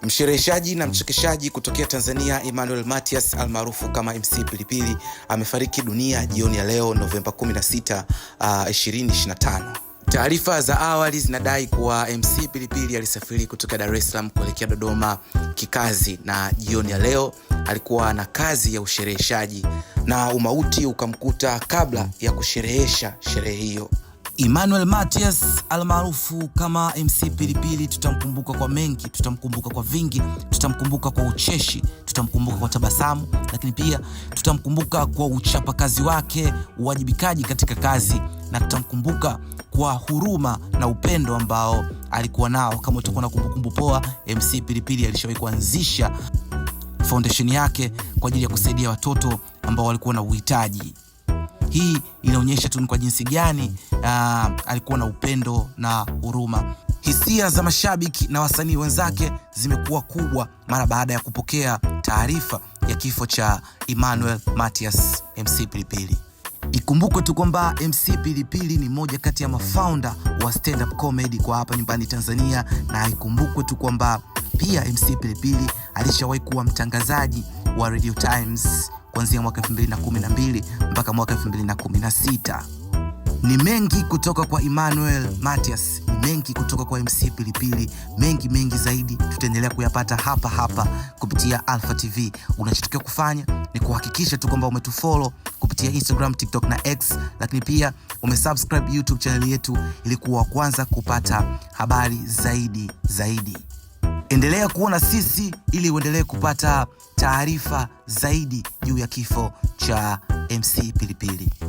Mshereheshaji na mchekeshaji kutokea Tanzania Emmanuel Mathias almaarufu kama MC Pilipili amefariki dunia jioni ya leo Novemba 16, 2025. Taarifa za awali zinadai kuwa MC Pilipili alisafiri kutoka Dar es Salaam kuelekea Dodoma kikazi, na jioni ya leo alikuwa na kazi ya ushereheshaji na umauti ukamkuta kabla ya kusherehesha sherehe hiyo. Emmanuel Mathias almaarufu kama MC Pilipili tutamkumbuka kwa mengi, tutamkumbuka kwa vingi, tutamkumbuka kwa ucheshi, tutamkumbuka kwa tabasamu, lakini pia tutamkumbuka kwa uchapakazi wake, uwajibikaji katika kazi, na tutamkumbuka kwa huruma na upendo ambao alikuwa nao. Kama utakuwa na kumbukumbu poa, MC Pilipili alishawahi kuanzisha foundation yake kwa ajili ya kusaidia watoto ambao walikuwa na uhitaji. Hii inaonyesha tu kwa jinsi gani alikuwa na upendo na huruma. Hisia za mashabiki na wasanii wenzake zimekuwa kubwa mara baada ya kupokea taarifa ya kifo cha Emmanuel Mathias MC Pilipili. Ikumbukwe tu kwamba MC Pilipili ni moja kati ya mafounder wa stand up comedy kwa hapa nyumbani Tanzania, na ikumbukwe tu kwamba pia MC Pilipili alishawahi kuwa mtangazaji wa Radio Times kuanzia mwaka 2012 mpaka mwaka 2016. Ni mengi kutoka kwa Emmanuel Mathias, ni mengi kutoka kwa MC Pilipili, mengi zaidi tutaendelea kuyapata hapa kupitia Alpha TV. Unachotakiwa kufanya ni kuhakikisha tu kwamba umetufollow kupitia Instagram, TikTok na X, lakini pia umesubscribe YouTube channel yetu ili kuwa kwanza kupata habari zaidi. Endelea kuona sisi ili uendelee kupata taarifa zaidi juu ya kifo cha MC Pilipili.